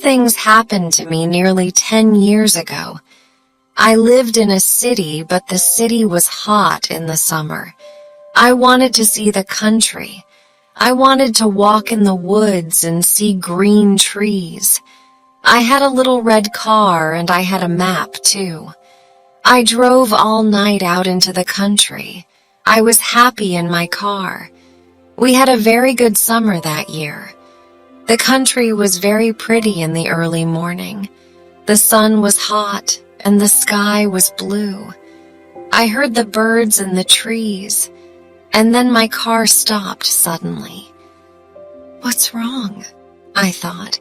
things happened to me nearly 10 years ago. I lived in a city, but the city was hot in the summer. I wanted to see the country. I wanted to walk in the woods and see green trees. I had a little red car and I had a map too. I drove all night out into the country. I was happy in my car. We had a very good summer that year. The country was very pretty in the early morning. The sun was hot and the sky was blue. I heard the birds in the trees, and then my car stopped suddenly. What's wrong? I thought.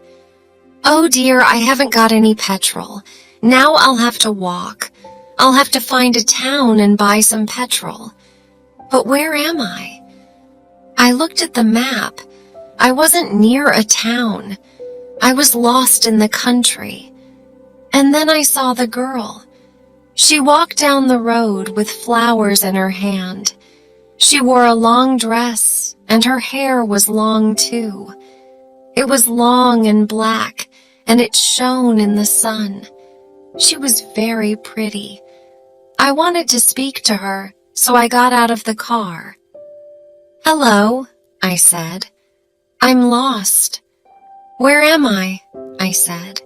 Oh dear, I haven't got any petrol. Now I'll have to walk. I'll have to find a town and buy some petrol. But where am I? I looked at the map. I wasn't near a town. I was lost in the country. And then I saw the girl. She walked down the road with flowers in her hand. She wore a long dress, and her hair was long too. It was long and black, and it shone in the sun. She was very pretty. I wanted to speak to her, so I got out of the car. "Hello," I said. "I'm lost." "Where am I?" I said.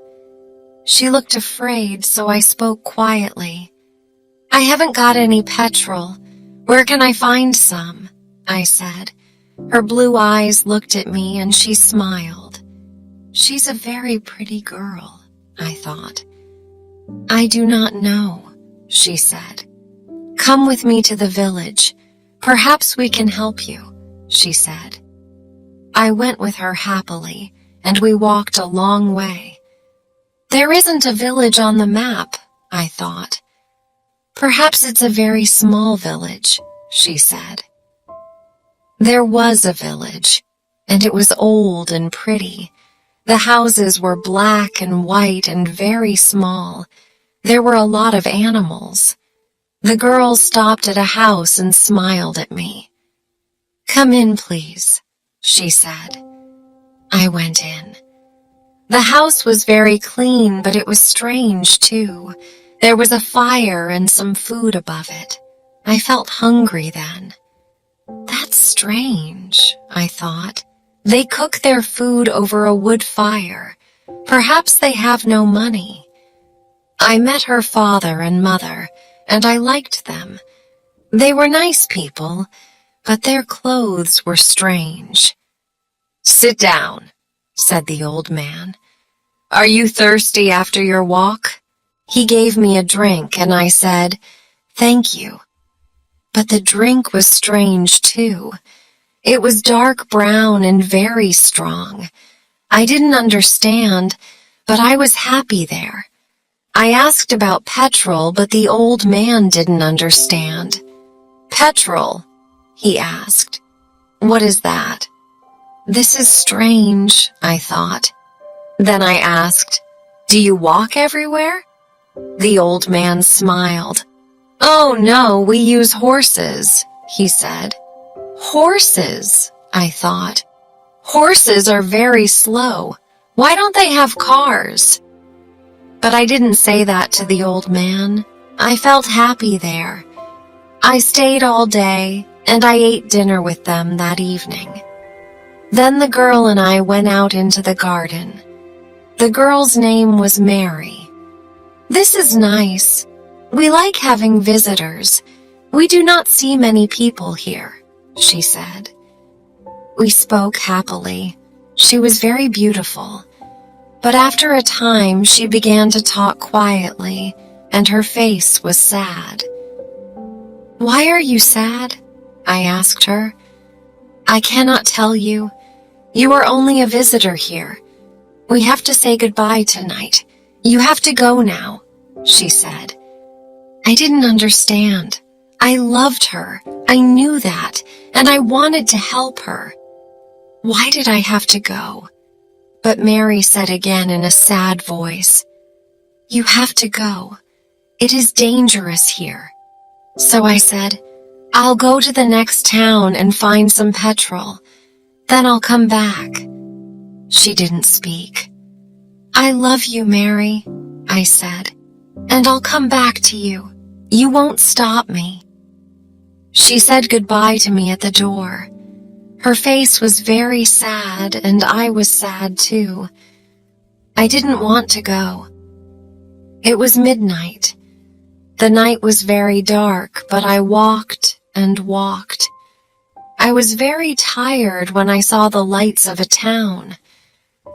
She looked afraid, so I spoke quietly. "I haven't got any petrol. Where can I find some?" I said. Her blue eyes looked at me and she smiled. She's a very pretty girl, I thought. "I do not know," she said. "Come with me to the village. Perhaps we can help you," she said. I went with her happily, and we walked a long way. There isn't a village on the map, I thought. Perhaps it's a very small village, she said. There was a village, and it was old and pretty. The houses were black and white and very small. There were a lot of animals. The girl stopped at a house and smiled at me. "Come in, please," she said. I went in. The house was very clean, but it was strange, too. There was a fire and some food above it. I felt hungry then. That's strange, I thought. They cook their food over a wood fire. Perhaps they have no money. I met her father and mother, and I liked them. They were nice people, but their clothes were strange. "Sit down," said the old man. "Are you thirsty after your walk?" He gave me a drink, and I said, "Thank you." But the drink was strange, too. It was dark brown and very strong. I didn't understand, but I was happy there. I asked about petrol, but the old man didn't understand. "Petrol?" he asked. "What is that?" This is strange, I thought. Then I asked, "Do you walk everywhere?" The old man smiled. "Oh no, we use horses," he said. Horses, I thought. Horses are very slow. Why don't they have cars? But I didn't say that to the old man. I felt happy there. I stayed all day, and I ate dinner with them that evening. Then the girl and I went out into the garden. The girl's name was Mary. "This is nice. We like having visitors. We do not see many people here," she said. We spoke happily. She was very beautiful. But after a time, she began to talk quietly, and her face was sad. "Why are you sad?" I asked her. "I cannot tell you. You are only a visitor here. We have to say goodbye tonight. You have to go now," she said. I didn't understand. I loved her. I knew that, and I wanted to help her. Why did I have to go? But Mary said again in a sad voice, "You have to go. It is dangerous here." So I said, "I'll go to the next town and find some petrol. Then I'll come back." She didn't speak. "I love you, Mary," I said, "and I'll come back to you. You won't stop me." She said goodbye to me at the door. Her face was very sad, and I was sad too. I didn't want to go. It was midnight. The night was very dark, but I walked and walked. I was very tired when I saw the lights of a town.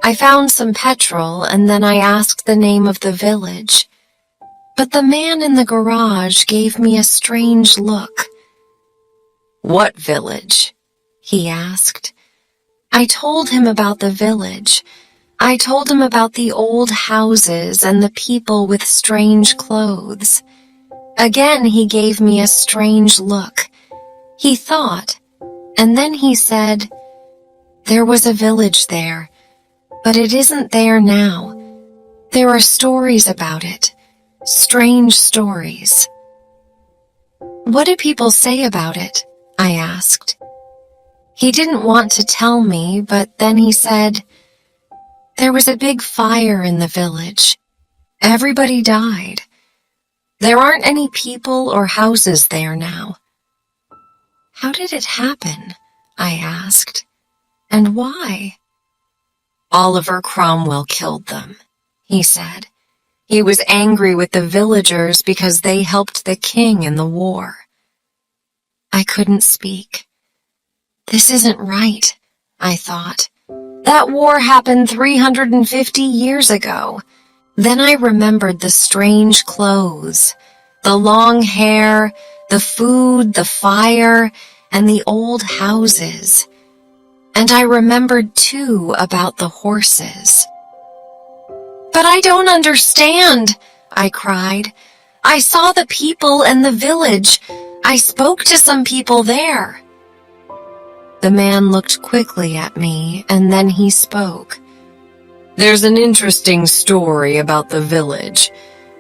I found some petrol, and then I asked the name of the village. But the man in the garage gave me a strange look. "What village?" he asked. I told him about the village. I told him about the old houses and the people with strange clothes. Again, he gave me a strange look. He thought, and then he said, "There was a village there, but it isn't there now. There are stories about it, strange stories." "What do people say about it?" I asked. He didn't want to tell me, but then he said, "There was a big fire in the village. Everybody died. There aren't any people or houses there now." "How did it happen?" I asked. "And why?" "Oliver Cromwell killed them," he said. "He was angry with the villagers because they helped the king in the war." I couldn't speak. This isn't right, I thought. That war happened 350 years ago. Then I remembered the strange clothes, the long hair, the food, the fire, and the old houses. And I remembered, too, about the horses. "But I don't understand," I cried. "I saw the people and the village. I spoke to some people there." The man looked quickly at me, and then he spoke. "There's an interesting story about the village.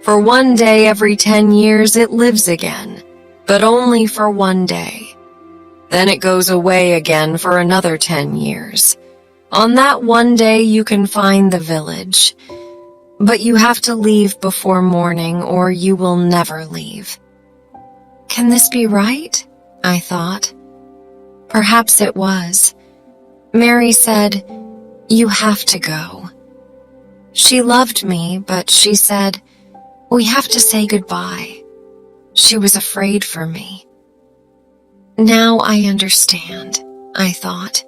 For one day every 10 years it lives again, but only for one day. Then it goes away again for another 10 years. On that one day you can find the village, but you have to leave before morning or you will never leave." Can this be right? I thought. Perhaps it was. Mary said, "You have to go." She loved me, but she said, "We have to say goodbye." She was afraid for me. Now I understand, I thought.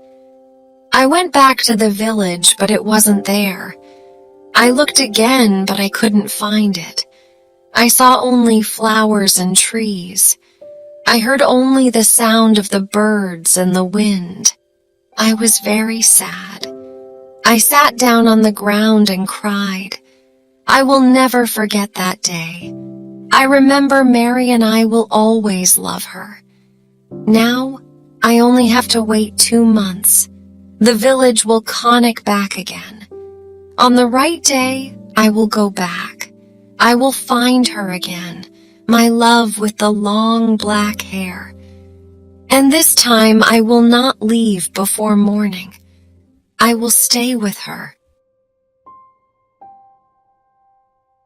I went back to the village, but it wasn't there. I looked again, but I couldn't find it. I saw only flowers and trees. I heard only the sound of the birds and the wind. I was very sad. I sat down on the ground and cried. I will never forget that day. I remember Mary and I will always love her. Now, I only have to wait 2 months. The village will conic back again. On the right day, I will go back. I will find her again, my love with the long black hair. And this time I will not leave before morning. I will stay with her